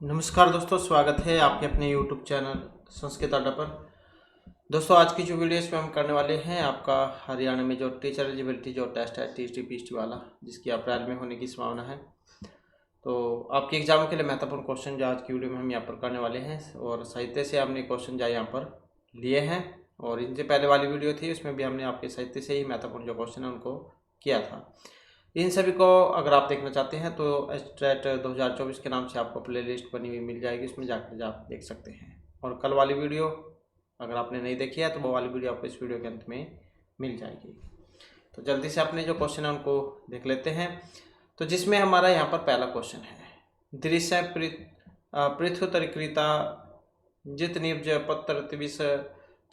नमस्कार दोस्तों, स्वागत है आपके अपने YouTube चैनल संस्कृत अड्डा पर। दोस्तों, आज की जो वीडियो इसमें हम करने वाले हैं आपका हरियाणा में जो टीचर एलिजिबिलिटी जो टेस्ट है टीएसटी पीएचटी वाला, जिसकी अप्रैल में होने की संभावना है। तो आपके एग्जाम के लिए महत्वपूर्ण क्वेश्चन जो आज की वीडियो में हम यहाँ पर करने वाले हैं और साहित्य से हमने क्वेश्चन जो यहाँ पर लिए हैं। और इनसे पहले वाली वीडियो थी उसमें भी हमने आपके साहित्य से ही महत्वपूर्ण जो क्वेश्चन है उनको किया था। इन सभी को अगर आप देखना चाहते हैं तो स्टेट 2024 के नाम से आपको प्लेलिस्ट बनी हुई मिल जाएगी, उसमें जाकर आप देख सकते हैं। और कल वाली वीडियो अगर आपने नहीं देखी है तो वो वाली वीडियो आपको इस वीडियो के अंत में मिल जाएगी। तो जल्दी से अपने जो क्वेश्चन है उनको देख लेते हैं। तो जिसमें हमारा यहाँ पर पहला क्वेश्चन है, दृश्य पृथुतरीकृता जित निब्ज पत्र विष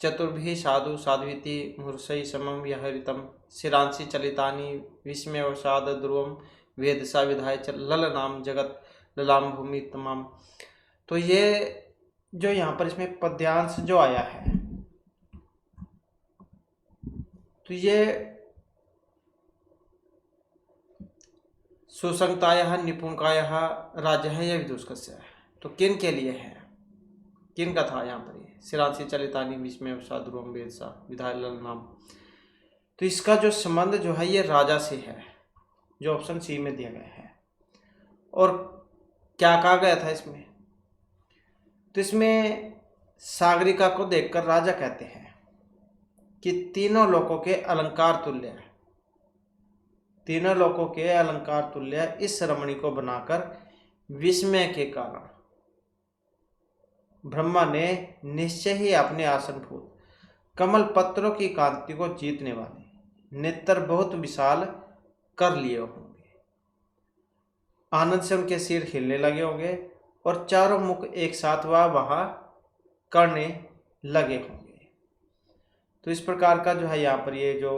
चतुर्भि साधु साध्वीति मुहूर्षि समम यहरितम शिरांसी चलितानि विस्मयवसाद ध्रुवम वेदसा विधाय लल नाम जगत ललाम भूमि तमाम। तो ये जो यहाँ पर इसमें पद्यांश जो आया है तो ये सुसंगताया निपुणकाया राज्य है या विदुषकस्य है। तो किन के लिए है, किन का था यहाँ पर ये शिरांसी चलितानी विस्मय ध्रुवम वेदसा विधाय लल नाम। तो इसका जो संबंध जो है ये राजा से है, जो ऑप्शन सी में दिया गया है। और क्या कहा गया था इसमें, तो इसमें सागरिका को देखकर राजा कहते हैं कि तीनों लोकों के अलंकार तुल्य है, तीनों लोकों के अलंकार तुल्य इस रमणी को बनाकर विस्मय के कारण ब्रह्मा ने निश्चय ही अपने आसनभूत कमल पत्रों की कांति को जीतने वाले नेत्र बहुत विशाल कर लिए होंगे। आनंद से उनके सिर हिलने लगे होंगे और चारों मुख एक साथ वहाँ करने लगे होंगे। तो इस प्रकार का जो है यहाँ पर ये जो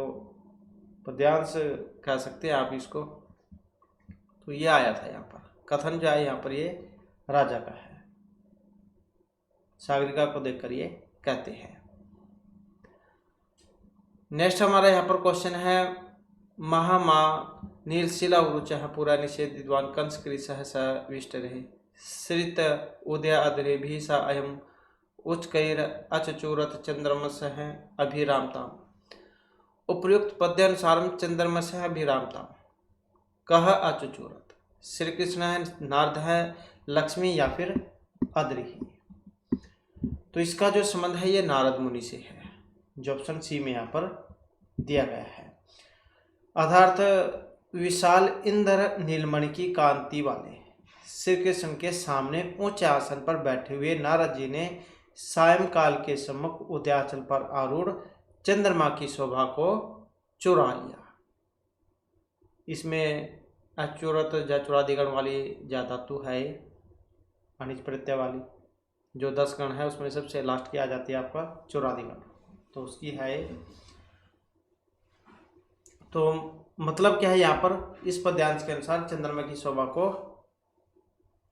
पद्यांश कह सकते हैं आप इसको, तो ये आया था यहाँ पर कथन जो है यहाँ पर ये राजा का है, सागरिका को देखकर ये कहते हैं। नेक्स्ट हमारा यहाँ पर क्वेश्चन है, महामा नीलशिला उरुच पूरा निषेध विद्वान कंस कृष स विष्ट रहे श्रित उदय अदरे भी स अयम उच्चकैर अचचूरत चंद्रमस है अभिरामताम। उपर्युक्त पद्यानुसारम चंद्रमस है अभिरामताम कह अचचूरत। श्री कृष्ण है, नारद है, लक्ष्मी या फिर अदरी। तो इसका जो संबंध है ये नारद मुनि से है, जो ऑप्शन सी में यहाँ पर दिया गया है। अर्थात विशाल इंद्र नीलमणि की कांति वाले श्री कृष्ण के सामने ऊंचे आसन पर बैठे हुए नारद जी ने सायंकाल के सम्मुख उदयाचल पर आरूढ़ चंद्रमा की शोभा को चुरा लिया। इसमें अचूरत चुरादिगण वाली जा धातु है, अनिच प्रत्यय वाली जो 10 गण है उसमें सबसे लास्ट की आ जाती है आपका चुरादिगण, तो उसकी है। तो मतलब क्या है यहाँ पर, इस पद्यांश के अनुसार चंद्रमा की शोभा को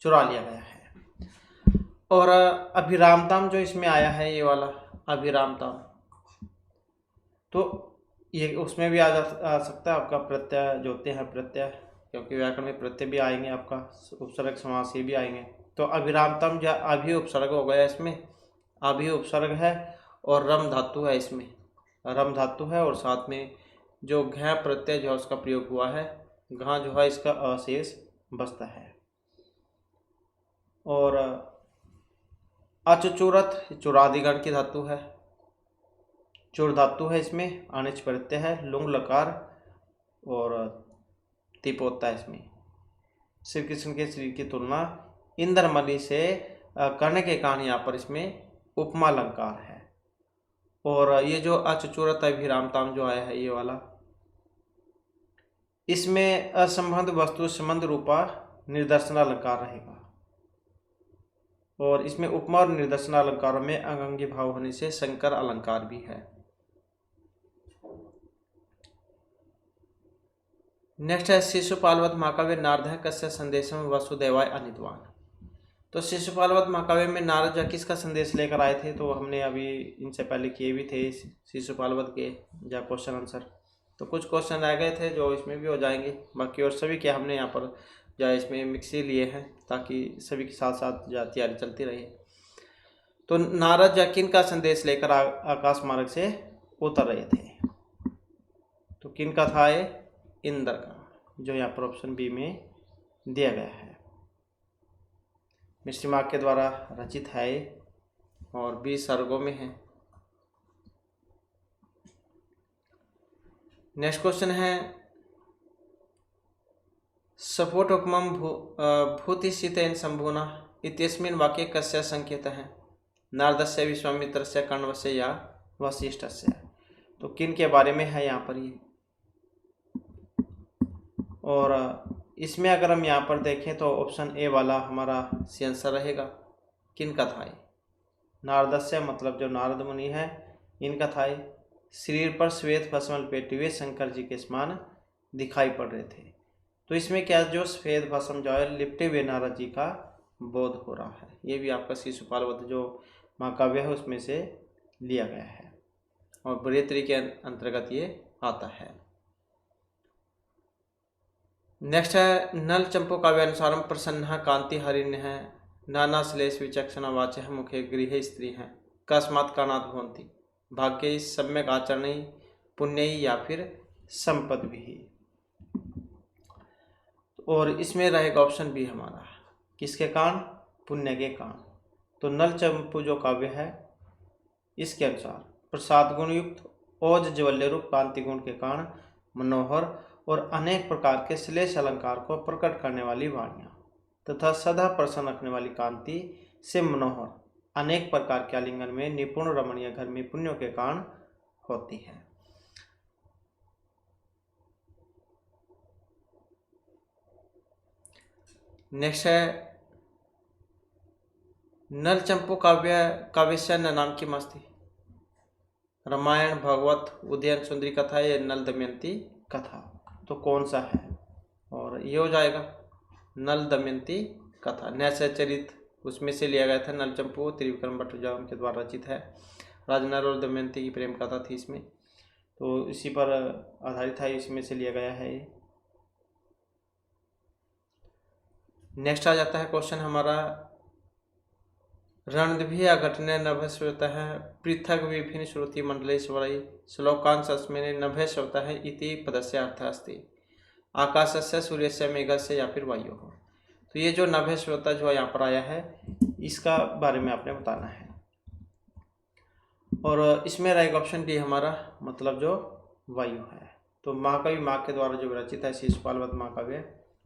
चुरा लिया गया है। और अभिरामताम जो इसमें आया है ये वाला अभिरामताम, तो ये उसमें भी आ सकता है आपका प्रत्यय जो होते हैं प्रत्यय, क्योंकि व्याकरण में प्रत्यय भी आएंगे, आपका उपसर्ग समास ये भी आएंगे। तो अभिरामतम या अभि उपसर्ग हो गया, इसमें अभि उपसर्ग है और रम धातु है, इसमें रम धातु है और साथ में जो घ प्रत्यय जो है उसका प्रयोग हुआ है, घ जो है इसका अशेष बचता है। और अचचूरत चुरादिगण की धातु है, चुर धातु है, इसमें अनिच प्रत्यय है, लुंग लकार और तिप होता है। इसमें श्री कृष्ण के शरीर की तुलना इंद्रमणि से करने के कारण यहाँ पर इसमें उपमा अलंकार है। और ये जो अचचूरत अभिरामताम जो आया है ये वाला, इसमें असंबंध वस्तु संबंध रूपा निर्दर्शन अलंकार रहेगा। और इसमें उपमा और निर्दर्शन अलंकारों में अंगांगी भाव होने से संकर अलंकार भी है। नेक्स्ट है, शिशुपालवत महाकाव्य नारद है कस्य संदेश में वसुदेवाय अनिद्वान। तो शिशुपालवत महाकाव्य में नारद जा किसका संदेश लेकर आए थे, तो हमने अभी इनसे पहले किए भी थे शिशुपालवत के जा क्वेश्चन आंसर। तो कुछ क्वेश्चन रह गए थे जो इसमें भी हो जाएंगे, बाकी और सभी के हमने यहाँ पर जो है इसमें मिक्सी लिए हैं ताकि सभी के साथ साथ जो तैयारी चलती रहे। तो नारद जो किन का संदेश लेकर आकाश मार्ग से उतर रहे थे? तो किन का था ये? इंद्र का, जो यहाँ पर ऑप्शन बी में दिया गया है। मिस्टर मार्ग के द्वारा रचित है और 20 सर्गों में है। नेक्स्ट क्वेश्चन है सफोटोकमं भूतिसितेन शंभुना इत्यस्मिन् वाक्ये कस्य संकेतः? नारदस्य, विश्वामित्रस्य, कण्वस्य या वशिष्ठस्य? तो किन के बारे में है यहाँ पर ये? और इसमें अगर हम यहाँ पर देखें तो ऑप्शन ए वाला हमारा सी आंसर रहेगा। किन का था ये? नारदस्य मतलब जो नारद मुनि है इनका था ये। शरीर पर श्वेत भस्म लपेटे हुए शंकर जी के समान दिखाई पड़ रहे थे। तो इसमें क्या जो श्वेत भस्म जो है लिपटे हुए नारद जी का बोध हो रहा है। ये भी आपका शिशुपाल जो महाकाव्य है उसमें से लिया गया है और बृहत्तरी के अंतर्गत ये आता है। नेक्स्ट है नल चंपो काव्यानुसारम प्रसन्न कांति हरिण्य नाना श्लेष विचक्षण वाच मुखे गृह स्त्री हैं कस्मात् कारणात् भवन्ति भाग्य सम्यक आचरण पुण्य या फिर संपद भी। और इसमें रहेगा ऑप्शन बी हमारा, किसके कारण? पुण्य के कारण। तो नल चंपू जो काव्य है इसके अनुसार प्रसाद गुण युक्त ओज ज्वल्य रूप कांति गुण के कारण मनोहर और अनेक प्रकार के श्लेष अलंकार को प्रकट करने वाली वाणियाँ तथा सदा प्रसन्न रखने वाली कांति से मनोहर अनेक प्रकार के आलिंगन में निपुण रमणीय घर में पुण्यों के कारण होती है। नेक्स्ट है नल चंपू काव्य नाम की मस्ती रामायण, भागवत, उदयन सुंदरी कथा या नल दमयंती कथा? तो कौन सा है? और ये हो जाएगा नल दमयंती कथा। नैसचरित उसमें से लिया गया था। नल चंपू त्रिविक्रम भट्टाचार्य के द्वारा रचित है। राजनर और दमयंती की प्रेम कथा थी इसमें, तो इसी पर आधारित है, इसमें से लिया गया है ये। नेक्स्ट आ जाता है क्वेश्चन हमारा रणद्भिया घटने नभस्वतः पृथक विभिन्न श्रुति मंडलेश्वरी श्लोकांशस्मिन् नभस्वतः इति पदस्य अर्थः अस्ति आकाशस्य, सूर्यस्य, मेघस्य या फिर वायु हो। तो ये जो नभस्वतः जो यहाँ पर आया है इसका बारे में आपने बताना है। और इसमें रहेगा ऑप्शन डी हमारा, मतलब जो वायु है। तो महाकवि माघ के द्वारा जो रचित है शिशुपाल वध महाकाव्य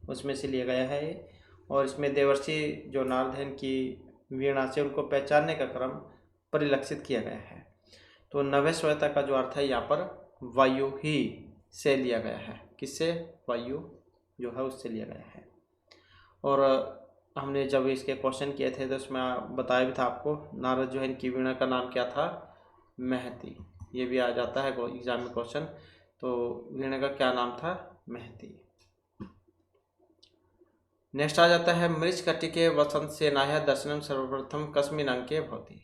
उसमें से लिया गया है ये। और इसमें देवर्षि जो नारद हैं की वीणा से उनको पहचानने का क्रम परिलक्षित किया गया है। तो नभस्वतः का जो अर्थ है यहाँ पर वायु ही से लिया गया है। किससे? वायु जो है उससे लिया गया है। और हमने जब इसके क्वेश्चन किए थे तो उसमें बताया भी था आपको, नारद जो है इनकी वीणा का नाम क्या था? महती। ये भी आ जाता है एग्जाम में क्वेश्चन। तो वीणा का क्या नाम था? महती। नेक्स्ट आ जाता है मृच्छकटिके वसंत सेनाया दर्शनम सर्वप्रथम कस्मिन् अंके भवति।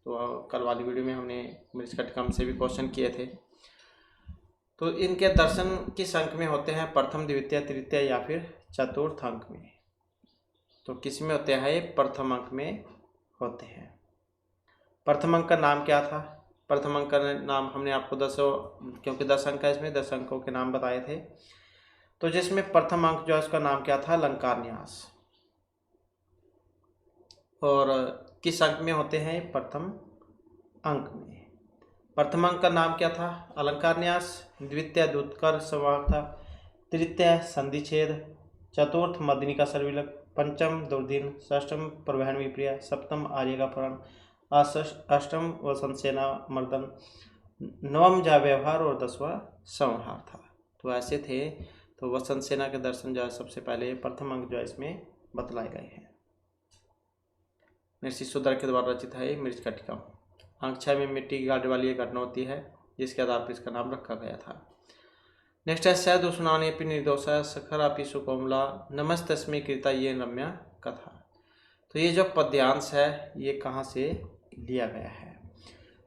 तो कल वाली वीडियो में हमने मृच्छकटिकम से भी क्वेश्चन किए थे। तो इनके दर्शन किस अंक में होते हैं? प्रथम, द्वितीय, तृतीय या फिर चतुर्थ अंक में? तो किस में होते हैं? ये प्रथम अंक में होते हैं। प्रथम अंक का नाम क्या था? प्रथम अंक का नाम हमने आपको 10, क्योंकि 10 अंक है इसमें 10 अंकों के नाम बताए थे। तो जिसमें प्रथम अंक जो है उसका नाम क्या था? अलंकार न्यास। और किस अंक में होते हैं? प्रथम अंक में। प्रथम अंक का नाम क्या था? अलंकार न्यास। द्वितीय द्युत्कर संवाद था। तृतीय संधिछेद। चतुर्थ मदनिका सर्विलक। पंचम दुर्दिन। षष्ठम प्रवहन विप्रिया। सप्तम आर्य का पुराण। अष्टम वसंत सेना मर्दन। नवम जा व्यवहार और 10वां संहार था। तो ऐसे थे। तो वसंत सेना के दर्शन जो है सबसे पहले प्रथम अंक जो है इसमें बतलाए गए हैं। महर्षि सुधर के द्वारा रचित है मृच्छकटिकम। अंक 6 में मिट्टी की गाड़ी वाली एक घटना होती है जिसके आधार पर इसका नाम रखा गया था। नेक्स्ट है सैद सुनानेपि निर्दोष सखरापि सुकोमला नमस्तस्मै कृता ये रम्या कथा। तो ये जो पद्यांश है ये कहाँ से लिया गया है?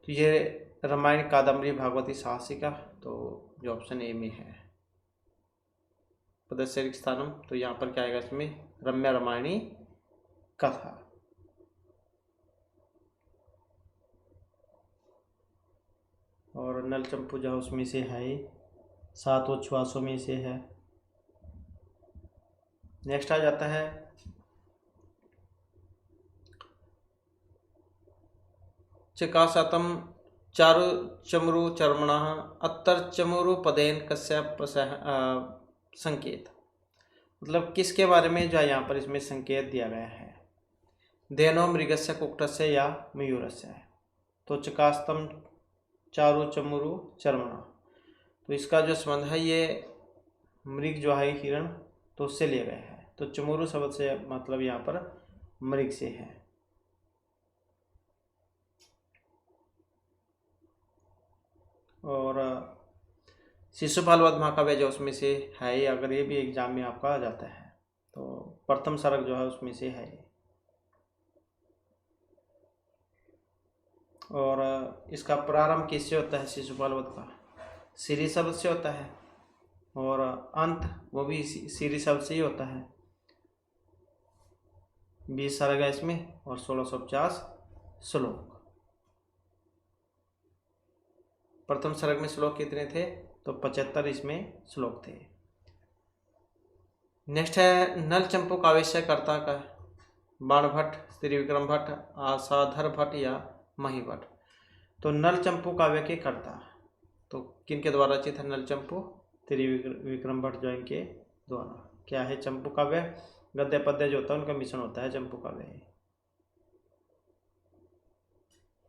तो ये रामायण, कादम्बरी, भागवती, साहसिका। तो जो ऑप्शन ए में है। पदस्य स्थानम, तो यहाँ पर क्या आएगा इसमें रम्या रामायणी कथा। और नल चंपू जो उसमें से है, 7 उच्छ्वासों में से है। नेक्स्ट आ जाता है चिकासतम चारु चमरु चर्मणः अत्तर चमुरु पदेन कस्य संकेत, मतलब किसके बारे में जो है यहाँ पर इसमें संकेत दिया गया है। धेनो मृगस्य कुक्कुटस्य या मयूरस्य है। तो चिकास्तम चारु चमुरु चर्मणा, तो इसका जो संबंध है ये मृग जो है हिरण, तो उससे लिया गया है। तो चमुरु शब्द से मतलब यहाँ पर मृग से है। और शिशुपाल वध महाकाव्य जो उसमें से है, अगर ये भी एग्जाम में आपका आ जाता है तो प्रथम सर्ग जो है उसमें से है। और इसका प्रारंभ किससे होता है? शिशुपाल वध का श्री शब्द से होता है, और अंत वो भी श्री शब्द से ही होता है। 20 सर्ग है इसमें और 1650 श्लोक। प्रथम सर्ग में श्लोक कितने थे? तो 75 इसमें श्लोक थे। नेक्स्ट है नल चंपू काव्य कर्ता का बाण भट्ट, श्री विक्रम भट्ट, आसाधर भट्ट या मही भट्ट। तो नल चंपू काव्य के कर्ता तो किनके द्वारा रचित है? नल चंपू श्री विक्रम भट्ट जो इनके द्वारा। क्या है चंपू काव्य? गद्य पद्य जो होता है उनका मिश्रण होता है चंपू काव्य।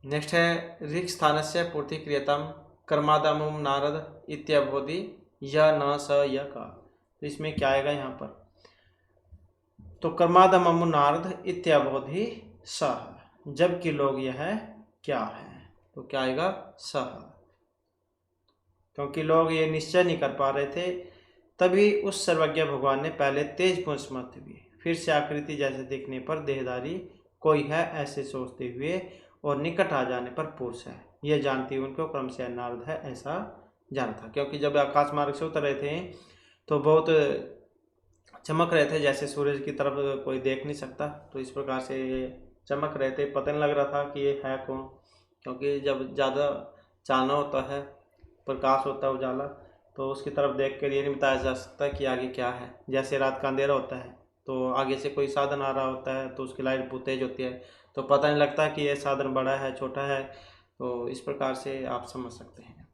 नेक्स्ट है ऋक् स्थानस्य पूर्ति क्रियताम कर्मादामुम नारद इत्यबोधि या न स या का। तो इसमें क्या आएगा यहाँ पर? तो कर्मादमु नारद इत्यबोधि सह, जबकि लोग यह क्या है? तो क्या आएगा? सह, क्योंकि लोग ये निश्चय नहीं कर पा रहे थे, तभी उस सर्वज्ञ भगवान ने पहले तेज पुंसमत हुए, फिर से आकृति जैसे दिखने पर देहधारी कोई है ऐसे सोचते हुए, और निकट आ जाने पर पुरुष है यह जानती हुए उनको क्रम से नारद है ऐसा जाना था। क्योंकि जब आकाश मार्ग से उतर रहे थे तो बहुत चमक रहे थे, जैसे सूरज की तरफ कोई देख नहीं सकता, तो इस प्रकार से चमक रहे थे। पता नहीं लग रहा था कि ये है कौन, क्योंकि जब ज़्यादा चानना होता है, प्रकाश होता है, उजाला, तो उसकी तरफ देख कर ये नहीं बताया जा सकता कि आगे क्या है। जैसे रात का अंधेरा होता है तो आगे से कोई साधन आ रहा होता है तो उसकी लाइट बहुत तेज होती है, तो पता नहीं लगता कि ये साधन बड़ा है छोटा है। तो इस प्रकार से आप समझ सकते हैं।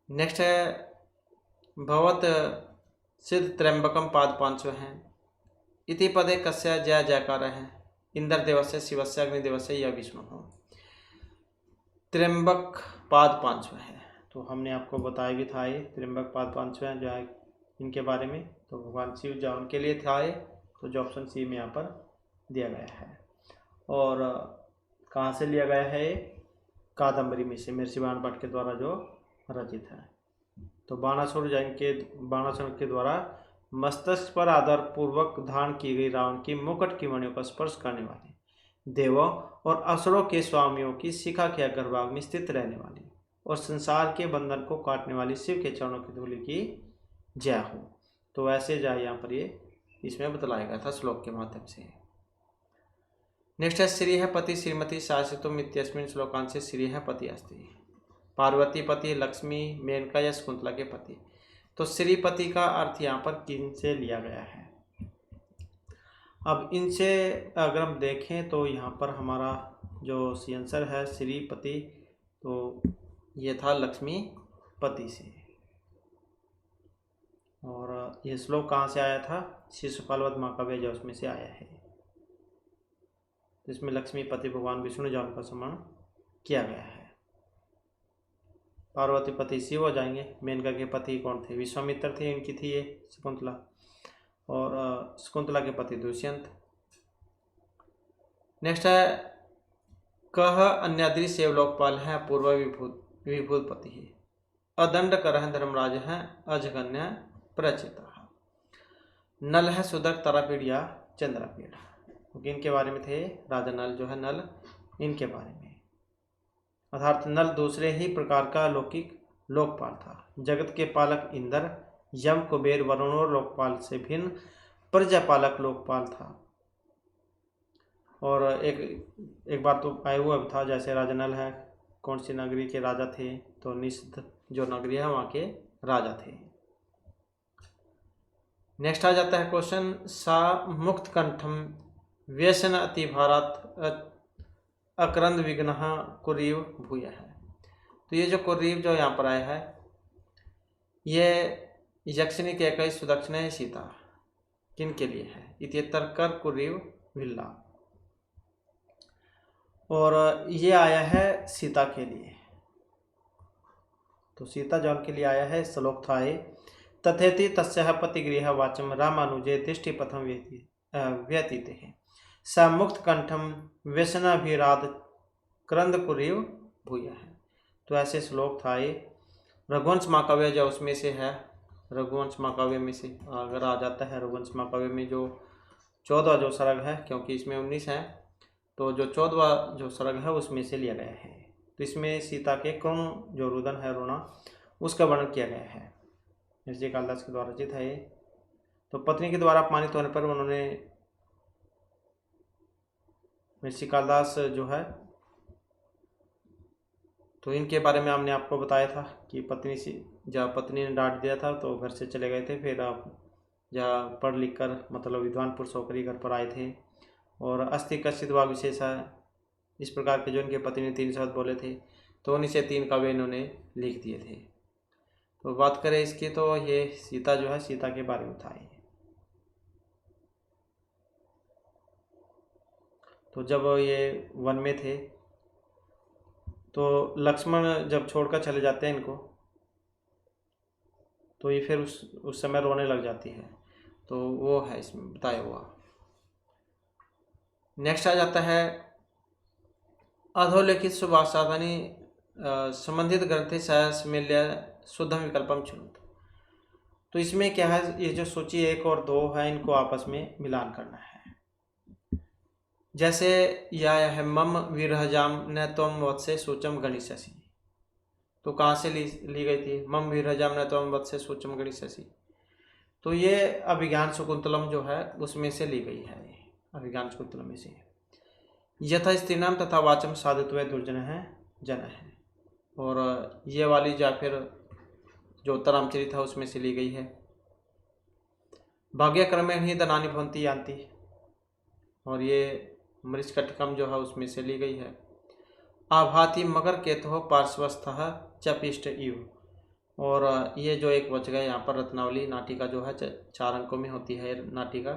नेक्स्ट है भवत सिद्ध त्र्यंबकम पाद 5 है। इति पदे कस्य जय जयकार है। इंद्र देवस्य शिवस्य अग्निदेवस्य या विष्णु हो। त्र्यंबक पाद 5 है, तो हमने आपको बताया भी था ये त्र्यंबक पाद 5 है जो है इनके बारे में। तो भगवान शिव जो उनके लिए था ये, तो जो ऑप्शन सी में यहाँ पर दिया गया है। और कहाँ से लिया गया है? कादम्बरी में से, महर्षि बाण भट्ट के द्वारा जो रचित है। तो बाणासुर के द्वारा मस्तिष्क पर आधार पूर्वक धारण की गई रावण की मुकुट की मणियों का स्पर्श करने वाले देवों और असुरों के स्वामियों की शिखा के अग्रभाग में स्थित रहने वाली और संसार के बंधन को काटने वाली शिव के चरणों की धूलि की जय हो। तो ऐसे जय यहाँ पर ये इसमें बतलाया गया था श्लोक के माध्यम से। नेक्स्ट है श्री है पति श्रीमती शासितुम इत्यस्मिन् श्लोकांशे श्री है पति अस्ति। पार्वती पति, लक्ष्मी, मेनका या शकुंतला के पति। तो श्रीपति का अर्थ यहाँ पर किन से लिया गया है? अब इनसे अगर हम देखें तो यहाँ पर हमारा जो सी आंसर है श्रीपति, तो ये था लक्ष्मी पति से। और ये श्लोक कहाँ से आया था? शिशुपाल वध महाकाव्य जो उसमें से आया है। इसमें लक्ष्मी पति भगवान विष्णु जो उनका स्मरण किया गया है। पार्वती पति शिव हो जाएंगे। मेनका के पति कौन थे? विश्वामित्र थे, इनकी थी ये शकुंतला। और शकुंतला के पति दुष्यंत। नेक्स्ट है कह अन्याद्रि सेव लोकपाल है पूर्व विभूत पति है। अदंड करह धर्मराज है अजगन्य प्रचिता। नल है सुदर्क तारापीड़ या चंद्रापीड़। इनके बारे में थे राजा नल जो है नल, इनके बारे में। अर्थात नल दूसरे ही प्रकार का लौकिक लोकपाल था। जगत के पालक इंद्र यम, कुबेर, वरुण और लोकपाल से भिन्न प्रजापालक लोकपाल था। और एक बात तो आए हुआ था, जैसे राजा नल है, कौन सी नगरी के राजा थे, तो निषद जो नगरी है वहाँ के राजा थे। नेक्स्ट आ जाता है क्वेश्चन, सा मुक्त कंठम व्यसन अति भारत अक्रंद विघ्न कुरीव भूय है। तो ये जो कुरीव जो यहाँ पर आया है, ये यक्षिणी के कई सुदक्षिण है सीता, किन के लिए है, इत्येतर कर कुरीव विल्ला, और ये आया है सीता के लिए। तो सीता जौन के लिए आया है, श्लोक था ये, तथेति तस्याः पतिगृह वाचम रामानुजे दृष्टिपथम व्यतीते है स मुक्त कंठम व्यसनाभिराध क्रंदकुरीव भूय है। तो ऐसे श्लोक था ये, रघुवंश महाकाव्य जो उसमें से है, रघुवंश महाकाव्य में से अगर आ जाता है, रघुवंश महाकाव्य में जो 14 जो सर्ग है, क्योंकि इसमें 19 है, तो जो 14वां जो सर्ग है उसमें से लिया गया है। तो इसमें सीता के कौन जो रुदन है, रोना, उसका वर्णन किया गया है, ऋषि कालिदास के द्वारा रचित है ये। तो पत्नी के द्वारा अपमानित होने पर उन्होंने, ऋषि कालिदास जो है, तो इनके बारे में हमने आपको बताया था कि पत्नी से जब पत्नी ने डांट दिया था तो घर से चले गए थे, फिर आप जहाँ पढ़ लिख कर मतलब विद्वान पुरुष होकर ही घर पर आए थे। और अस्थि कश्चित वा विशेषा, इस प्रकार के जो इनके पति ने 3 शब्द बोले थे, तो उन्हीं से 3 काव्य इन्होंने लिख दिए थे। तो बात करें इसकी, तो ये सीता जो है, सीता के बारे में था ये। तो जब ये वन में थे, तो लक्ष्मण जब छोड़कर चले जाते हैं इनको, तो ये फिर उस समय रोने लग जाती है। तो वो है इसमें बताया हुआ। नेक्स्ट आ जाता है, अधोलिखित सुभाषादनी संबंधित ग्रंथे सहस्मिल्य शुद्धम विकल्पम चुनत। तो इसमें क्या है, ये जो सूची 1 और 2 है, इनको आपस में मिलान करना है। जैसे यह है, मम विरहजाम न त्वम वत्से सूचम गणिष्यसि। तो कहाँ से ली गई थी, मम विरहजाम न त्वम वत्से सूचम गणिष्यसि। तो ये अभिज्ञान शकुंतलम जो है उसमें से ली गई है, अभिज्ञान शकुंतलम में से। यथा स्त्रीनाम तथा वाचम साधुत्व दुर्जन है जन है, और ये वाली या फिर जो उत्तरामचरित है उसमें से ली गई है। भाग्यक्रमेण ही धनानि भवन्ति यान्ति, और ये मृच्छकटिकम जो है उसमें से ली गई है। आभाति मकर केतु पार्श्वस्थः चपिष्ट इव, और ये जो एक बच गए यहाँ पर रत्नावली नाटिका जो है 4 अंकों में होती है नाटिका,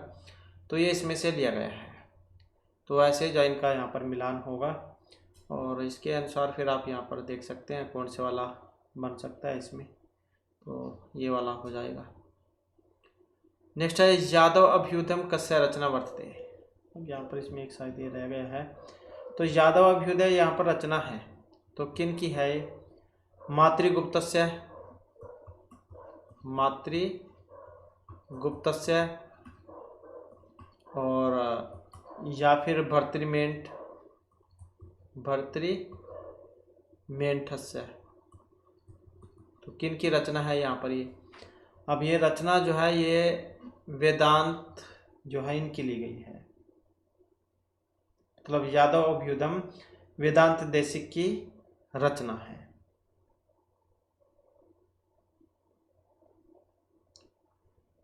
तो ये इसमें से लिया गया है। तो ऐसे जो इनका यहाँ पर मिलान होगा, और इसके अनुसार फिर आप यहाँ पर देख सकते हैं कौन से वाला बन सकता है इसमें, तो ये वाला हो जाएगा। नेक्स्ट है, यादव अभ्युदयम कस्य रचना वर्तते। अब यहाँ पर इसमें एक शायद ये रह गया है, तो यादव अभ्युदय यहाँ पर रचना है, तो किन की है, मातृगुप्तस्य और या फिर भर्तृमेंठस्य। तो किन की रचना है यहाँ पर ये। अब ये रचना जो है ये वेदांत जो है इनकी ली गई है, मतलब यादव अभ्युदयम वेदांत देशिक की रचना है।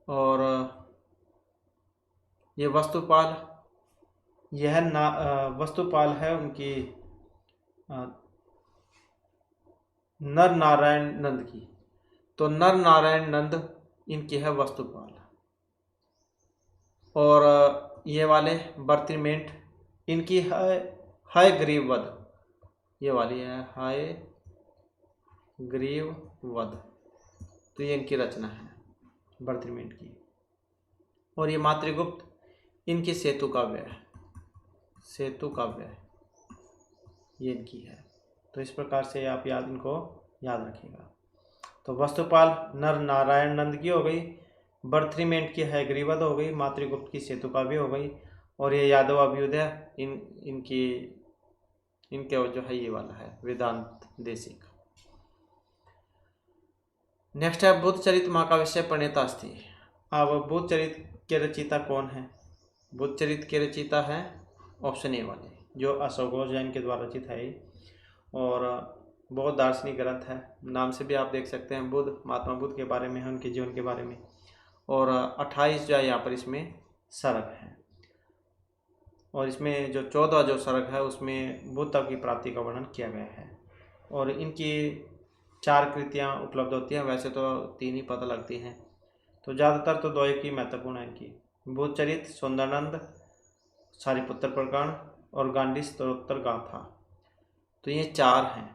और ये वस्तुपाल, यह वस्तुपाल है उनकी नर नारायण नंद की। तो नर नारायण नंद इनकी है वस्तुपाल। और ये वाले बर्तिमेंट इनकी है ग्रीववध, ये वाली है ग्रीववध, तो ये इनकी रचना है बर्तिमेंट की। और ये मातृगुप्त इनकी सेतु काव्य ये इनकी है। तो इस प्रकार से आप इनको याद रखिएगा। तो वस्तुपाल नर नारायण नंद की हो गई, बर्थिमेंट की है ग्रीववध हो गई, मातृगुप्त की सेतु काव्य हो गई, और ये यादव अभ्युदय इनके जो है ये वाला है वेदांत देशिक। नेक्स्ट है बुद्ध चरित महाकाव्य प्रणेता अस्ति। अब बुद्ध चरित के रचयिता कौन है? बुद्ध चरित के रचयिता है ऑप्शन ए वाले, जो अशोक घोष जैन के द्वारा रचित है और बहुत दार्शनिक ग्रंथ है। नाम से भी आप देख सकते हैं, बुद्ध, महात्मा बुद्ध के बारे में है, उनके जीवन के बारे में। और 28 जो है यहाँ पर इसमें सर्ग है और इसमें जो 14 जो सर्ग है उसमें बुद्ध तक की प्राप्ति का वर्णन किया गया है। और इनकी 4 कृतियाँ उपलब्ध होती हैं, वैसे तो 3 ही पता लगती हैं, तो ज़्यादातर तो 2 ही महत्वपूर्ण है इनकी, बुद्ध चरित, सुंदरानंद, सारिपुत्र प्रकरण और गांधी स्तोत्र गाथा। तो ये 4 हैं,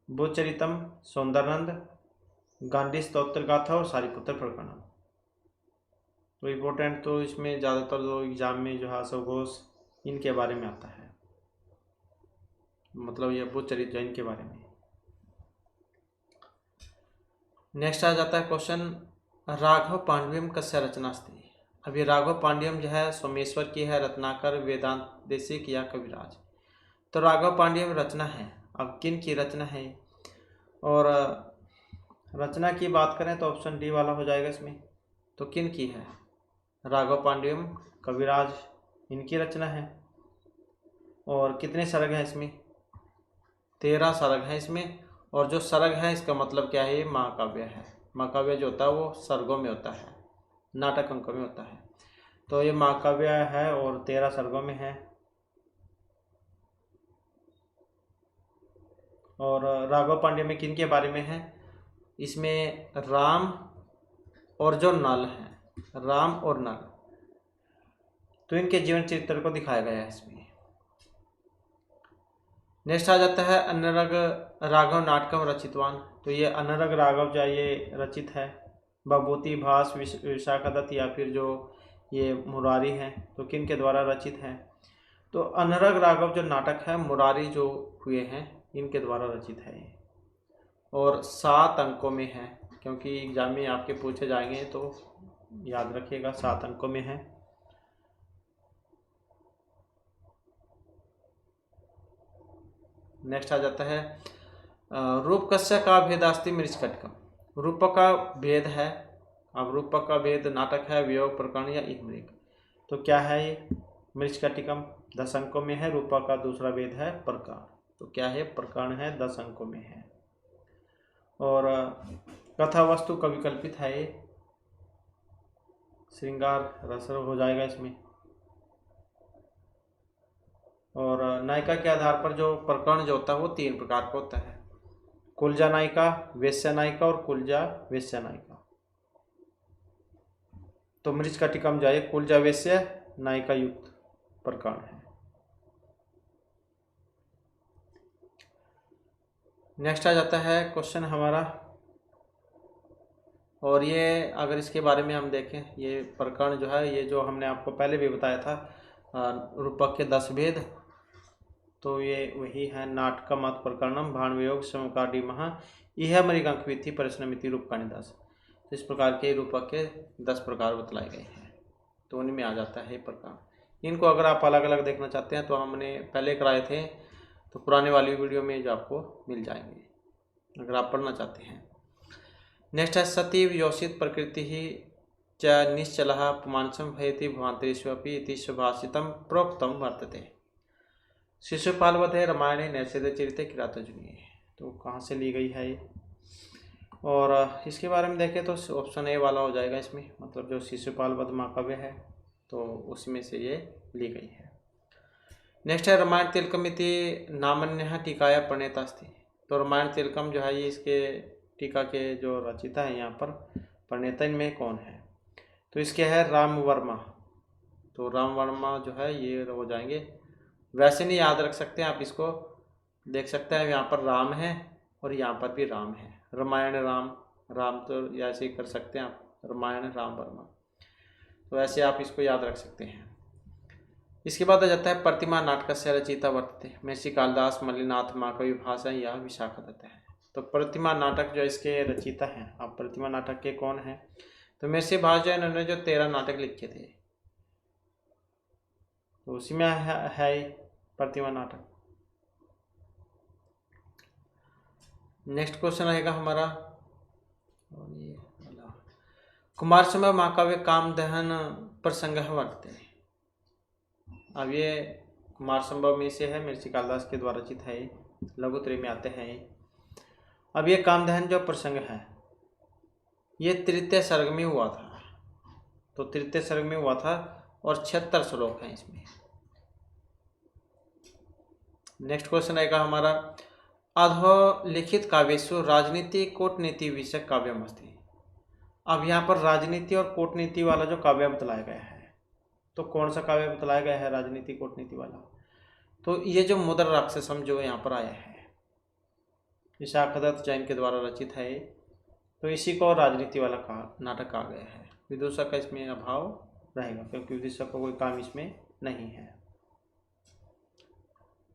बुद्ध चरितम, सुंदरानंद, गांधी स्तोत्र गाथा और सारिपुत्र प्रकरण। तो इम्पोर्टेंट तो इसमें ज़्यादातर जो एग्जाम में जो है अशोक घोष इनके बारे में आता है, मतलब ये बुद्ध चरित जैन के बारे में। नेक्स्ट आ जाता है क्वेश्चन, राघव पांड्यम कस्य रचनास्ति। अभी राघव पांड्यम जो है सोमेश्वर की है, रत्नाकर, वेदांत देशिक या कविराज। तो राघव पांड्यम रचना है, अब किन की रचना है? और रचना की बात करें तो ऑप्शन डी वाला हो जाएगा इसमें। तो किन की है? राघव पांड्यम, कविराज, इनकी रचना है। और कितने सर्ग हैं इसमें? 13 सर्ग हैं इसमें। और जो सर्ग है इसका मतलब क्या है? ये महाकाव्य है। महाकाव्य जो होता है वो सर्गों में होता है, नाटक अंकों में होता है। तो ये महाकाव्य है और 13 सर्गों में है। और राघव पांड्य में किन के बारे में है? इसमें राम और जो नल है, राम और नल, तो इनके जीवन चरित्र को दिखाया गया है इसमें। नेक्स्ट आ जाता है अनरग राघव नाटकम रचितवान। तो ये अनरग राघव जो ये रचित है, भभूति, भास, विशाखादत्त या फिर जो ये मुरारी हैं, तो किन के द्वारा रचित है? तो अनरग राघव जो नाटक है, मुरारी जो हुए हैं इनके द्वारा रचित है ये। और 7 अंकों में है, क्योंकि एग्जाम में आपके पूछे जाएंगे तो याद रखिएगा, 7 अंकों में है। नेक्स्ट आ जाता है रूपकस्य का भेदास्ति मृच्छकटिकम। रूपक का भेद है, अब रूपक का भेद नाटक है, वियोग, प्रकरण या इमृग। तो क्या है ये? मृच्छकटिकम 10 अंकों में है। रूपक का दूसरा भेद है प्रकरण, तो क्या है? प्रकरण है, 10 अंकों में है। और कथा वस्तु कविकल्पित है, ये श्रृंगार रस हो जाएगा इसमें। और नायिका के आधार पर जो प्रकरण जो होता है वो 3 प्रकार का होता है, कुलजा नायिका, वेश्या नायिका और कुलजा वेश्या नायिका। तो मृच्छकटिकम जाए कुलजा वेश्या नायिका युक्त प्रकरण है। नेक्स्ट आ जाता है क्वेश्चन हमारा, और ये अगर इसके बारे में हम देखें, ये प्रकरण जो है, ये जो हमने आपको पहले भी बताया था रूपक के 10 भेद, तो ये वही है। नाटकम अथ प्रकरणम भाणवियोग समकाडी महा यह मृगंकविथि परिश्रमिति रूप का निदास। तो इस प्रकार के रूपक के 10 प्रकार बतलाए गए हैं, तो उनमें आ जाता है प्रकार। इनको अगर आप अलग अलग देखना चाहते हैं तो हमने पहले कराए थे, तो पुराने वाली वीडियो में जो आपको मिल जाएंगे अगर आप पढ़ना चाहते हैं। नेक्स्ट है सतीव योषित प्रकृति ही च निश्चलः पुमांसम भयति भवांतरेष्वपि इति सुभाषितम प्रोक्तम वर्तते। शिशुपालवधे रामायणे नैषधे चरिते किरातजुनीय। तो कहाँ से ली गई है ये? और इसके बारे में देखें तो ऑप्शन ए वाला हो जाएगा इसमें, मतलब जो शिशुपालवध महाकाव्य है तो उसमें से ये ली गई है। नेक्स्ट है रामायण तिलकम इति नामन्यः टीकाया प्रणेता अस्ति। तो रामायण तिलकम जो है ये इसके टीका के जो रचिता है यहाँ पर प्रणेता इनमें कौन है? तो इसके है राम वर्मा। तो राम वर्मा जो है ये हो जाएंगे। वैसे नहीं याद रख सकते हैं आप, इसको देख सकते हैं यहाँ पर राम है और यहाँ पर भी राम है, रामायण राम, राम तो ऐसे ही कर सकते हैं आप, रामायण राम वर्मा, तो ऐसे आप इसको याद रख सकते हैं। इसके बाद आ जाता है प्रतिमा नाटक से रचिता वर्तते महर्षि कालिदास, मल्लिनाथ, महाकवि भाषा या विशाखादत्त है। तो प्रतिमा नाटक जो इसके रचिता हैं, आप प्रतिमा नाटक के कौन है? तो महर्षि भास जो इन्होंने जो 13 नाटक लिखे थे, तो उसी में है प्रतिमा नाटक। नेक्स्ट क्वेश्चन रहेगा हमारा, और ये कुमार संभव महाकाव्य कामदहन प्रसंग वर्तते। अब ये कुमार संभव में से है, महर्षि कालिदास के द्वारा रचित है, लघुत्रय में आते हैं। अब ये कामदहन जो प्रसंग है ये तृतीय सर्ग में हुआ था, तो तृतीय सर्ग में हुआ था और 76 श्लोक हैं इसमें। नेक्स्ट क्वेश्चन आएगा हमारा, अधो लिखित काव्येषु राजनीति कूटनीति विषय काव्यमस्ति। अब यहाँ पर राजनीति और कूटनीति वाला जो काव्य बतलाया गया है, तो कौन सा काव्य बतलाया गया है राजनीति कूटनीति वाला? तो ये जो मुद्रा राक्षसम जो यहाँ पर आया है, विशाखदत्त जैन के द्वारा रचित है, तो इसी को राजनीति वाला नाटक कहा गया है। विदूषक का इसमें अभाव रहेगा क्योंकि विदूषक का कोई काम इसमें नहीं है।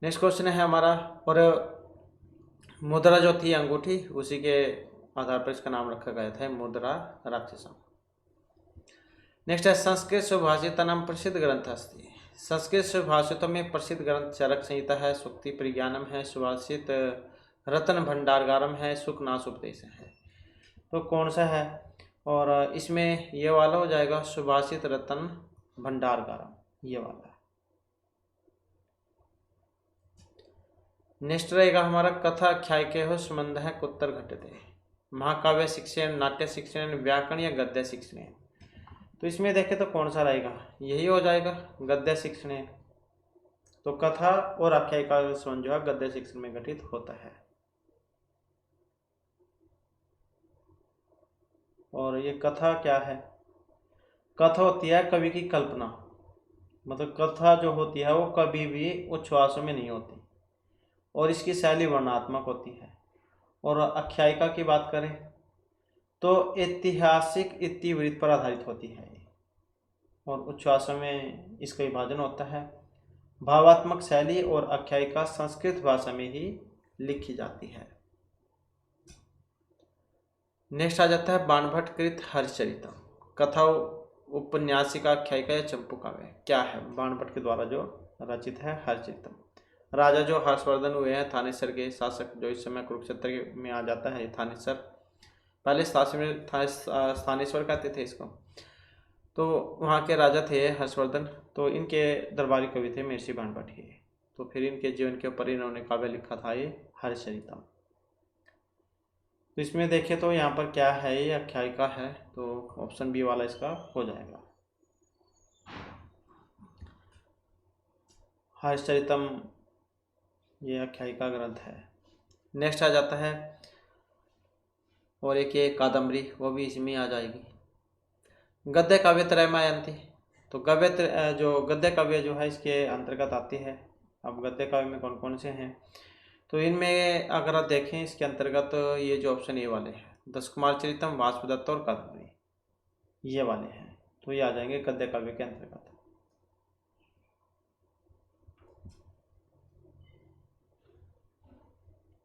नेक्स्ट क्वेश्चन है हमारा, और मुद्रा जो थी अंगूठी, उसी के आधार पर इसका नाम रखा गया था मुद्रा राक्षसम। नेक्स्ट है, संस्कृत सुभाषितानां प्रसिद्ध ग्रंथ अस्ति। संस्कृत सुभाषितों में प्रसिद्ध ग्रंथ चरक संहिता है, सूक्ति परिज्ञानम है, सुभाषित रत्न भंडारगारम है, सुखनासोपदेश है। तो कौन सा है? और इसमें ये वाला हो जाएगा सुभाषित रत्न भंडारगारम, ये वाला। नेक्स्ट रहेगा हमारा, कथा आख्याय के हो संबंध है कुत्तर घटते। महाकाव्य शिक्षण, नाट्य शिक्षण, व्याकरण या गद्य शिक्षण। तो इसमें देखें तो कौन सा रहेगा? यही हो जाएगा गद्य शिक्षण। तो कथा और आख्याय का संबंध जो है गद्य शिक्षण में घटित होता है। और ये कथा क्या है? कथा होती है कवि की कल्पना, मतलब कथा जो होती है वो कभी भी उच्छ्वासों में नहीं होती और इसकी शैली वर्णनात्मक होती है। और आख्यायिका की बात करें तो ऐतिहासिक इतिवृत्त पर आधारित होती है और उच्छ्वासों में इसका विभाजन होता है। भावात्मक शैली और आख्यायिका संस्कृत भाषा में ही लिखी जाती है। नेक्स्ट आ जाता है, बाणभट्ट कृत हरिचरितम। कथा, उपन्यासिका, आख्यायिका या चंपू काव्य। क्या है? बाणभट्ट के द्वारा जो रचित है हरिचरितम। राजा जो हर्षवर्धन हुए हैं, थानेसर के शासक, जो इस समय कुरुक्षेत्र में आ जाता है थानेसर, पहले स्थानेश्वर कहते थे इसको, तो वहाँ के राजा थे हर्षवर्धन, तो इनके दरबारी कवि थे महर्षि बाणभट्ट ही। तो फिर इनके जीवन के ऊपर इन्होंने काव्य लिखा था ये हरिचरितम। तो इसमें देखें तो यहाँ पर क्या है, ये आख्यायिका है, तो ऑप्शन बी वाला इसका हो जाएगा। हरिचरितम ये आख्यायिका ग्रंथ है। नेक्स्ट आ जाता है, और एक ये कादम्बरी, वो भी इसमें आ जाएगी। गद्य काव्य त्रयमायंती। तो गद्य काव्य जो है इसके अंतर्गत आती है। अब गद्य काव्य में कौन कौन से हैं? तो इनमें अगर आप देखें इसके अंतर्गत ये जो ऑप्शन ए वाले हैं, दस कुमार चरितम, वासुदत्त और कादम्बरी, ये वाले हैं, तो ये आ जाएंगे गद्य काव्य के अंतर्गत।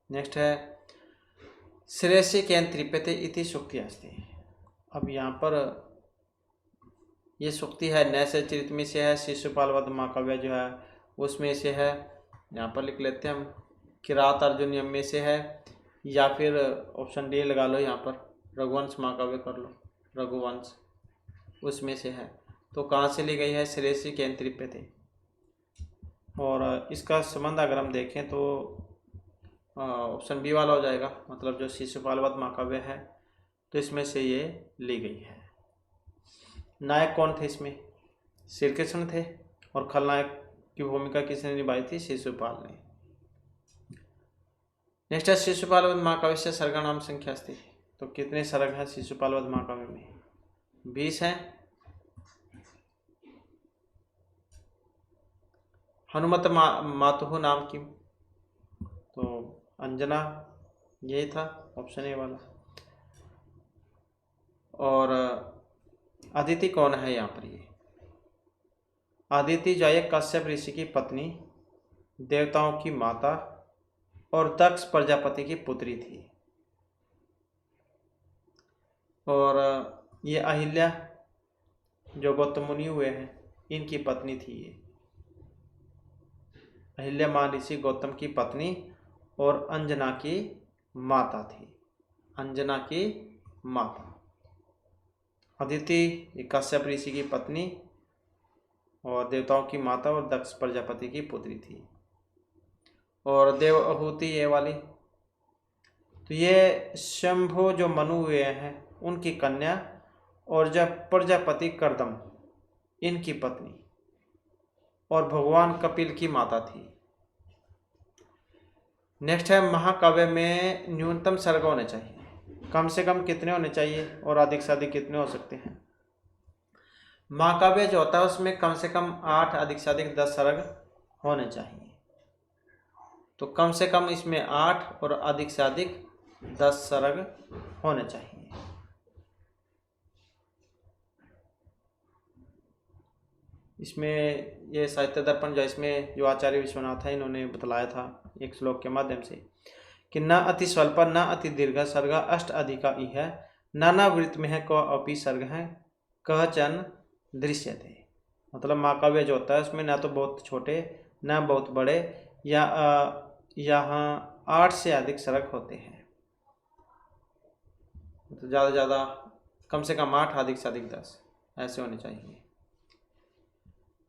नेक्स्ट है, श्रेयसी केन त्रिपेते इति सूक्ति अस्ति। अब यहाँ पर ये सूक्ति है नैसे चरित में से है, शिशुपाल वध महाकाव्य जो है उसमें से है, यहाँ पर लिख लेते हैं हम, किरात अर्जुनियम में से है, या फिर ऑप्शन डी लगा लो, यहाँ पर रघुवंश महाकाव्य कर लो, रघुवंश उसमें से है। तो कहाँ से ली गई है? श्रेयसी केन त्रिपेते। और इसका संबंध अगर हम देखें तो ऑप्शन बी वाला हो जाएगा, मतलब जो शिशुपाल वध महाकाव्य है तो इसमें से ये ली गई है। नायक कौन थे इसमें? श्री कृष्ण थे, और खलनायक की भूमिका किसने निभाई थी? शिशुपाल ने। नेक्स्ट है, शिशुपाल वध महाकाव्य से सर्गनाम संख्या थी। तो कितने सर्ग हैं शिशुपाल वध महाकाव्य में? 20 हैं। हनुमत मातुहु नाम की, तो अंजना यही था ऑप्शन ए वाला। और अदिति कौन है यहाँ पर? ये अदिति जो है कश्यप ऋषि की पत्नी, देवताओं की माता और दक्ष प्रजापति की पुत्री थी। और ये अहिल्या जो गौतम मुनि हुए हैं इनकी पत्नी थी। ये अहिल्या मां ऋषि गौतम की पत्नी और अंजना की माता थी, अंजना की माता। अदिति ये कश्यप ऋषि की पत्नी और देवताओं की माता और दक्ष प्रजापति की पुत्री थी। और देवहूति ये वाली, तो ये शंभु जो मनु हुए हैं उनकी कन्या और जब प्रजापति कर्दम इनकी पत्नी और भगवान कपिल की माता थी। नेक्स्ट है महाकाव्य में न्यूनतम सर्ग होने चाहिए, कम से कम कितने होने चाहिए और अधिक से अधिक कितने हो सकते हैं। महाकाव्य जो होता है उसमें कम से कम 8, अधिक से अधिक 10 सर्ग होने चाहिए। तो कम से कम इसमें 8 और अधिक से अधिक 10 सर्ग होने चाहिए। इसमें ये साहित्य दर्पण जो इसमें जो आचार्य विश्वनाथ है इन्होंने बतलाया था एक श्लोक के माध्यम से कि न अति स्वल्प न अति दीर्घ सर्ग अष्ट अधिका इह नाना वृत्त में है क अपि सर्ग है कहचन दृश्य थे। मतलब महाकाव्य जो होता है उसमें ना तो बहुत छोटे न बहुत बड़े या यहाँ 8 से अधिक सर्ग होते हैं। तो ज़्यादा ज़्यादा कम से कम 8, अधिक से अधिक 10 ऐसे होने चाहिए।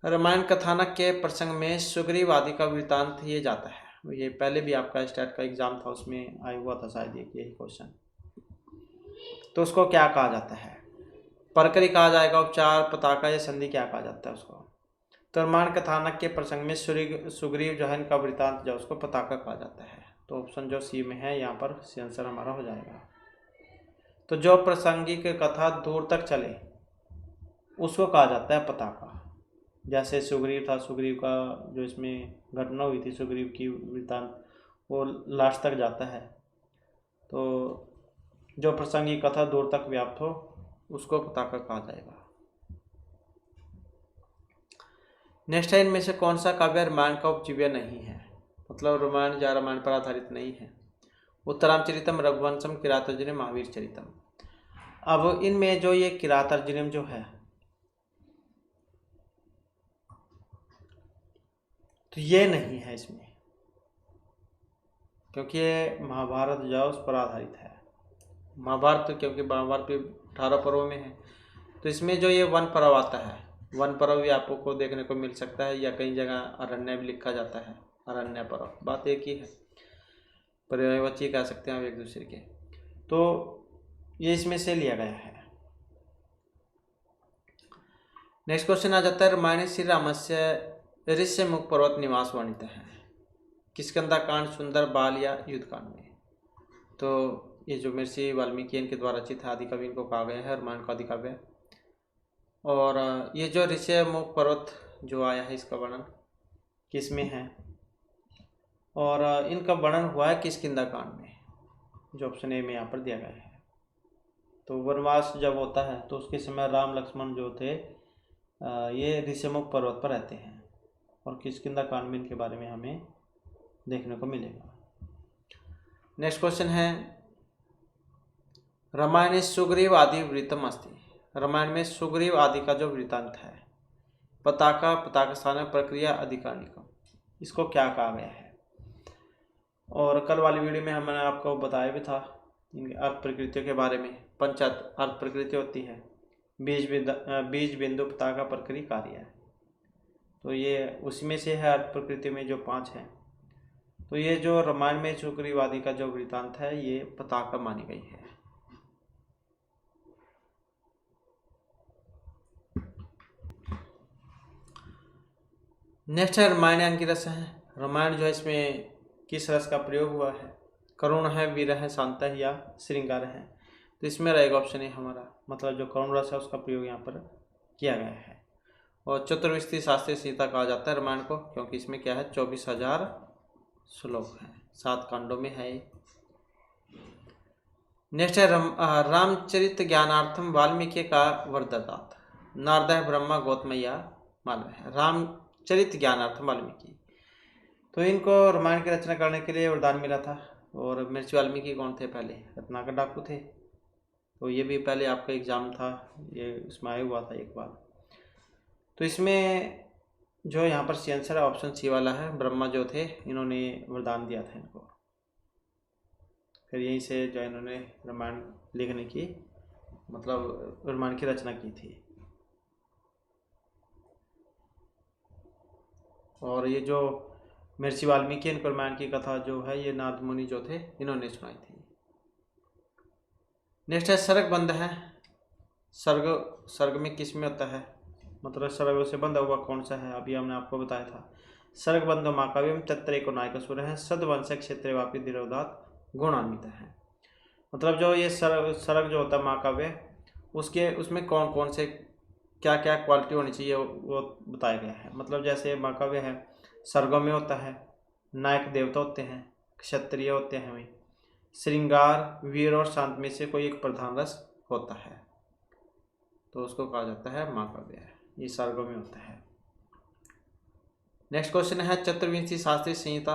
रामायण कथानक के प्रसंग में सुग्रीव आदि का वृत्तांत ये जाता है। ये पहले भी आपका स्टेट का एग्जाम था उसमें आया हुआ था शायद यही क्वेश्चन। तो उसको क्या कहा जाता है, परकरी कहा जाएगा, उपचार, पताका या संधि क्या कहा जाता है उसको। तो रामायण कथानक के प्रसंग में सुग्रीव जो है इनका वृत्तांत जो उसको पताका कहा जाता है। तो ऑप्शन जो सी में है यहाँ पर सी आंसर हमारा हो जाएगा। तो जो प्रासंगिक कथा दूर तक चले उसको कहा जाता है पताका। जैसे सुग्रीव था, सुग्रीव का जो इसमें घटना हुई थी सुग्रीव की वृत्तांत वो लास्ट तक जाता है। तो जो प्रासंगिक कथा दूर तक व्याप्त हो उसको पताका कहा जाएगा। नेक्स्ट है इनमें से कौन सा काव्य रामायण का उपजीव्य नहीं है, मतलब रामायण या रामायण पर आधारित नहीं है। उत्तरामचरितम, रघुवंशम, किरातार्जुनीम, महावीर चरितम। अब इनमें जो ये किरातार्जुनीम जो है तो ये नहीं है इसमें, क्योंकि ये महाभारत जो उस पर आधारित है। महाभारत तो क्योंकि महाभारत भी 18 पर्वों में है। तो इसमें जो ये वन पर्व आता है, वन पर्व भी आपको देखने को मिल सकता है या कई जगह अरण्य भी लिखा जाता है, अरण्य पर्व, बात एक ही है, पर्यायवाची कह सकते हैं आप एक दूसरे के। तो ये इसमें से लिया गया है। नेक्स्ट क्वेश्चन आ जाता है रामायण श्री रामस्य ऋष्यमुख पर्वत निवास वर्णित है, किष्किंधा सुंदर बाल या युद्ध कांड में। तो ये जो महर्षि वाल्मीकि इनके द्वारा रचित आदि काव्य इनको कहा गया है रामायण का आदि काव्य। और ये जो ऋष्यमुख पर्वत जो आया है इसका वर्णन किस में है, और इनका वर्णन हुआ है किष्किंधा कांड में, जो ऑप्शन ए में यहाँ पर दिया गया है। तो वनवास जब होता है तो उसके समय राम लक्ष्मण जो थे ये ऋष्यमुख पर्वत पर रहते हैं और किष्किंधा कांड में इनके बारे में हमें देखने को मिलेगा। नेक्स्ट क्वेश्चन है रामायण सुग्रीव आदि वृत्तम अस्ति। रामायण में सुग्रीव आदि का जो वृत्तांत है, पताका, पताका स्थान, प्रक्रिया, अधिकारिकम, इसको क्या कहा गया है। और कल वाली वीडियो में हमने आपको बताया भी था इनके अर्थ प्रकृतियों के बारे में। पंच अर्थ प्रकृति होती है, बीज बिंदु, पताका, प्रक्रिया, कार्य। तो ये उसी में से है अर्थ प्रकृति में जो 5 हैं। तो ये जो रामायण में सुग्रीव आदि का जो वृत्तांत है ये पताका मानी गई है। नेक्स्ट है रामायण अंगिरस है। रामायण जो है इसमें किस रस का प्रयोग हुआ है, करुण है, वीर है, शांत है या श्रृंगार है। तो इसमें रहेगा ऑप्शन ए हमारा, मतलब जो करुण रस है उसका प्रयोग यहाँ पर किया गया है। और चतुर्विंशति शास्त्रीय सीता कहा जाता है रामायण को, क्योंकि इसमें क्या है 24,000 श्लोक हैं, 7 कांडों में है। नेक्स्ट है रामचरित ज्ञानार्थम वाल्मीकि का वरदत्त। नारद, ब्रह्मा, गौतमैया, मालव है। रामचरित ज्ञानार्थम वाल्मीकि, तो इनको रामायण की रचना करने के लिए वरदान मिला था। और महर्षि वाल्मीकि कौन थे, पहले रत्नाकर डाकू थे। तो ये भी पहले आपका एग्जाम था, ये इसमें आया हुआ था एक बार। तो इसमें जो यहाँ पर सी आंसर है ऑप्शन सी वाला है, ब्रह्मा जो थे इन्होंने वरदान दिया था इनको, फिर यहीं से जो इन्होंने रामायण लिखने की मतलब रामायण की रचना की थी। और ये जो महर्षि वाल्मीकि इनको रामायण की कथा जो है ये नारद मुनि जो थे इन्होंने सुनाई थी। नेक्स्ट है सर्ग बंध है। सर्ग में किस में होता है, मतलब सर्ग से बंधा हुआ कौन सा है, अभी हमने आपको बताया था। सर्ग बंधो महाकाव्यम तत्र को नायक सुर है सदवंश क्षेत्र व्यापी धीरोदात गुणान्वित है। मतलब जो ये सर्ग जो होता है महाकाव्य उसमें कौन कौन से क्या क्या क्वालिटी होनी चाहिए वो बताया गया है। मतलब जैसे महाकाव्य है सर्गों में होता है नायक देवता होते हैं, क्षत्रिय होते हैं, वे श्रृंगार वीर और शांत में से कोई एक प्रधान रस होता है, तो उसको कहा जाता है महाकाव्य। ये सर्गों में होता है। नेक्स्ट क्वेश्चन है चतुर्विंशी शास्त्रीय संहिता।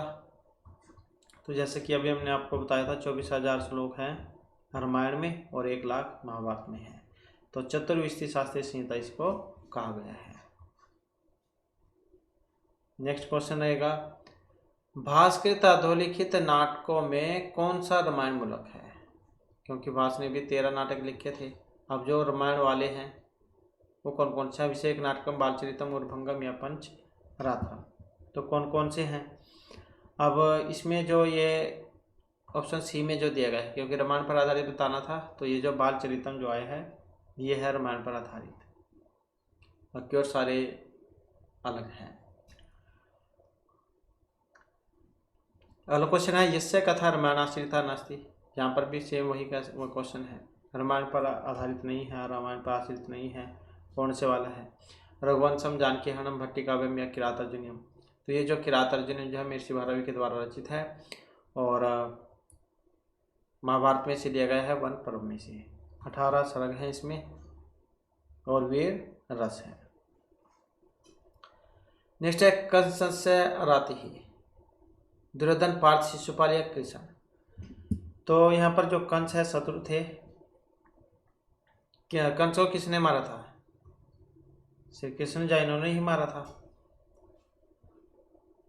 तो जैसे कि अभी हमने आपको बताया था 24,000 श्लोक हैं रामायण में और 1 लाख महाभारत में है, तो चतुर्विंशी शास्त्रीय संहिता इसको कहा गया है। नेक्स्ट क्वेश्चन रहेगा भास्कृत अधोलिखित नाटकों में कौन सा रामायण मूलक है, क्योंकि भास ने भी 13 नाटक लिखे थे। अब जो रामायण वाले हैं वो कौन कौन से, अभिषेक नाटकम बालचरितम उर्भंगम या पंच रात्रम, तो कौन कौन से हैं। अब इसमें जो ये ऑप्शन सी में जो दिया गया है, क्योंकि रामायण पर आधारित बताना था, तो ये जो बालचरितम जो आया है ये है रामायण पर आधारित, बाकी और सारे अलग हैं। अगला क्वेश्चन है यस्य कथा रामायण आश्रिता नास्ति। यहाँ पर भी सेम वही क्वेश्चन है, रामायण पर आधारित नहीं है, रामायण पर आश्रित नहीं है, कौन से वाला है। रघुवंशम जानकी हरणम भट्टिकाव्यम या किरातार्जुनीयम। तो ये जो किरातार्जुनीयम जो है महर्षि भारवी के द्वारा रचित है और महाभारत में से लिया गया है 1 पर्व में से। 18 सर्ग हैं इसमें और वीर रस है। नेक्स्ट है कंस से राति ही दुर्योधन पार्थ शिशुपाल या कृष्ण। तो यहाँ पर जो कंस है शत्रु थे, क्या कंस को किसने मारा था, श्री कृष्ण जी इन्होंने ही मारा था।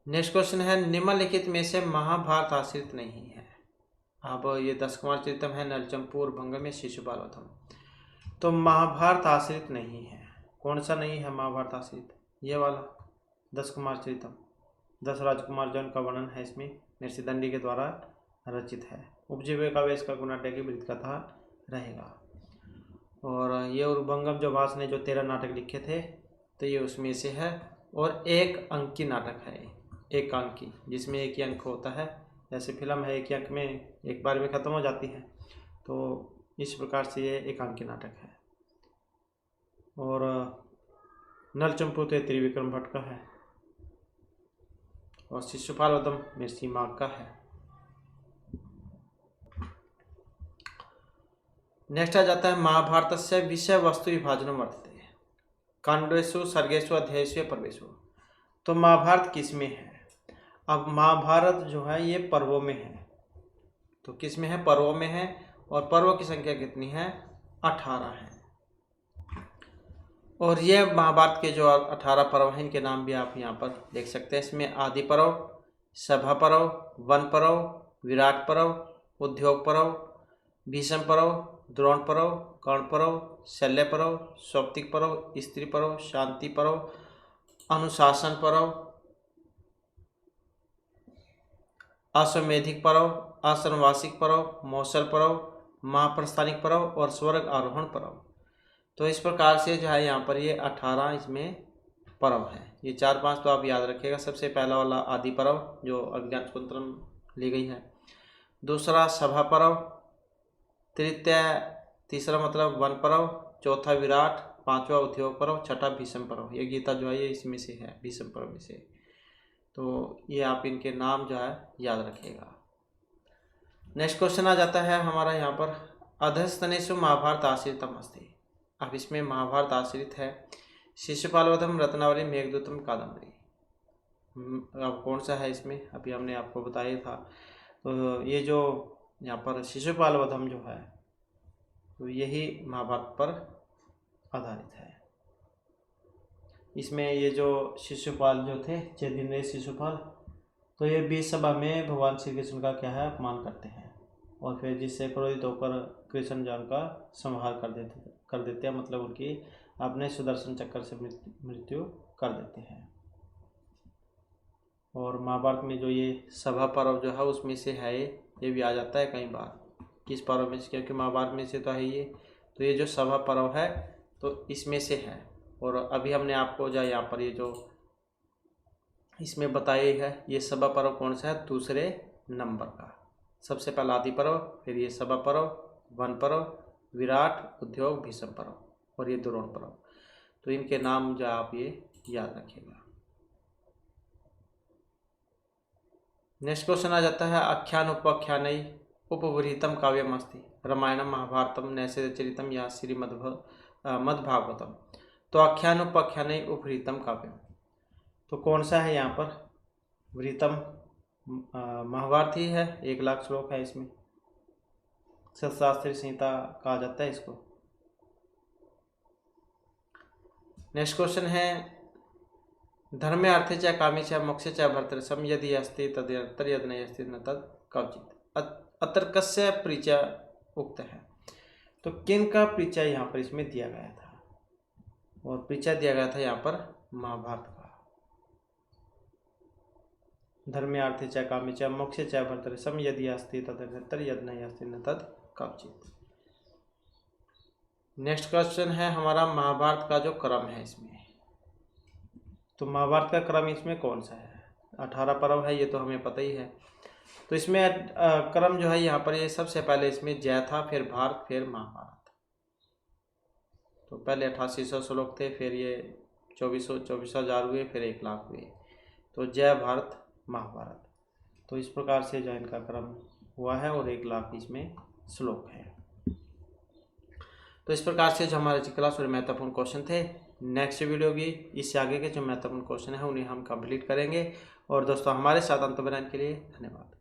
नेक्स्ट क्वेश्चन है निम्नलिखित में से महाभारत आश्रित नहीं है। अब ये 10 कुमार चरितम है नलचंपूर भंग में शिशुपाल वधम, तो महाभारत आश्रित नहीं है। कौन सा नहीं है महाभारत आश्रित, ये वाला 10 कुमार चरितम। 10 राजकुमार जो उनका वर्णन है इसमें महर्षि दंडी के द्वारा रचित है। उपजीविका वे इसका गुनाट्य की वृत्त कथा रहेगा। और ये उर्भंगम जो भास ने जो 13 नाटक लिखे थे तो ये उसमें से है। और 1 अंकी नाटक है, 1 अंकी, जिसमें 1 ही अंक होता है। जैसे फिल्म है 1 ही अंक में एक बार में ख़त्म हो जाती है, तो इस प्रकार से ये 1 अंकी नाटक है। और नलचंपू तो त्रिविक्रम भट्ट का है और शिशुपाल वधम महर्षि माघ का है। नेक्स्ट आ जाता है महाभारत से विषय वस्तु विभाजन वर्तते कांडेषु सर्गेषु अध्यायेषु पर्वेषु। तो महाभारत किस में है। अब महाभारत जो है ये पर्वों में है, तो किस में है, पर्वों में है। और पर्वों की संख्या कितनी है, 18 है। और ये महाभारत के जो 18 पर्व हैं इनके नाम भी आप यहाँ पर देख सकते हैं। इसमें आदि पर्व, सभा पर्व, वन पर्व, विराट पर्व, उद्योग पर्व, भीष्म पर्व, द्रोण पर्व, कर्ण पर्व, शल्य पर्व, सौप्तिक पर्व, स्त्री पर्व, शांति पर्व, अनुशासन पर्व, अश्वमेधिक पर्व, आश्रमवासिक पर्व, मौसल पर्व, महाप्रस्थानिक पर्व और स्वर्ग आरोहण पर्व। तो इस प्रकार से जो है यहाँ पर ये 18 इसमें पर्व है। ये 4-5 तो आप याद रखिएगा। सबसे पहला वाला आदि पर्व जो अज्ञान कुंतलम ली गई है, दूसरा सभा पर्व, तीसरा मतलब वन पर्व, चौथा विराट, 5वां उद्योग पर्व, छठा भीष्म पर्व। ये गीता जो है ये इसमें से है, भीष्म पर्व में से। तो ये आप इनके नाम जो है याद रखिएगा। नेक्स्ट क्वेश्चन आ जाता है हमारा यहाँ पर अधस्तनेषु महाभारत आश्रितम अस्ति। अब इसमें महाभारत आश्रित है शिशुपाल वधम, रत्नावली, मेघदूतम, कादम्बरी। अब कौन सा है इसमें, अभी हमने आपको बताया था। तो ये जो यहाँ पर शिशुपाल वधम जो है तो यही महाभारत पर आधारित है। इसमें ये जो शिशुपाल जो थे, चैतन्य शिशुपाल, तो ये 20 सभा में भगवान श्री कृष्ण का क्या है अपमान करते हैं और फिर जिससे क्रोधित होकर कृष्ण जो उनका संहार कर देते हैं, मतलब उनकी अपने सुदर्शन चक्र से मृत्यु कर देते हैं। और महाभारत में जो ये सभा पर्व जो है उसमें से है, ये भी आ जाता है कई बार किस पर्व में से, क्योंकि महाभारत में से तो है ये, तो ये जो सभा पर्व है तो इसमें से है। और अभी हमने आपको जो यहाँ पर ये जो इसमें बताई है, ये सभा पर्व कौन सा है, दूसरे नंबर का। सबसे पहला आदि पर्व, फिर ये सभा पर्व, वन पर्व, विराट, उद्योग, भीष्म पर्व और ये द्रोण पर्व। तो इनके नाम जो आप ये याद रखिएगा। नेक्स्ट क्वेश्चन आ जाता है, आख्यान उपाख्यानई उपवृहितम काव्यम अस्ति रामायणम महाभारतम नैषधीयचरितम या श्रीमद्भागवतम। तो आख्यान उपाख्यानई उपवृहितम काव्यम, तो कौन सा है यहाँ पर, वृहितम महाभारत ही है, 1,00,000 श्लोक है इसमें, सतशास्त्री संहिता कहा जाता है इसको। नेक्स्ट क्वेश्चन है, धर्मे अर्थे च कामे च मोक्षे च भर्तृसम यदि अस्ति तदर्थर यदि नहीं अस्ति न तद कवचित। अत्र कस्य परिचय उक्त है, तो किन का परिचय यहाँ पर इसमें दिया गया था, और परिचय दिया गया था यहाँ पर महाभारत का। धर्मे अर्थे च कामे च मोक्षे च भर्तृसम यदि अस्ति तदर्थर यदि नहीं अस्ति न तद कवचित। नेक्स्ट क्वेश्चन है हमारा, महाभारत का जो क्रम है इसमें, तो महाभारत का क्रम इसमें कौन सा है, 18 पर्व है, ये तो हमें पता ही है। तो इसमें क्रम जो है यहाँ पर, ये सबसे पहले इसमें जय था, फिर भारत, फिर महाभारत। तो पहले 8800 श्लोक थे, फिर ये 24,000 हुए, फिर 1,00,000 हुए, तो जय भारत महाभारत। तो इस प्रकार से जो इनका क्रम हुआ है, और 1,00,000 इसमें श्लोक है। तो इस प्रकार से जो हमारे क्लास में महत्वपूर्ण क्वेश्चन थे, नेक्स्ट वीडियो की इससे आगे के जो महत्वपूर्ण क्वेश्चन है उन्हें हम कंप्लीट करेंगे। और दोस्तों हमारे साथ अंत बनाने के लिए धन्यवाद।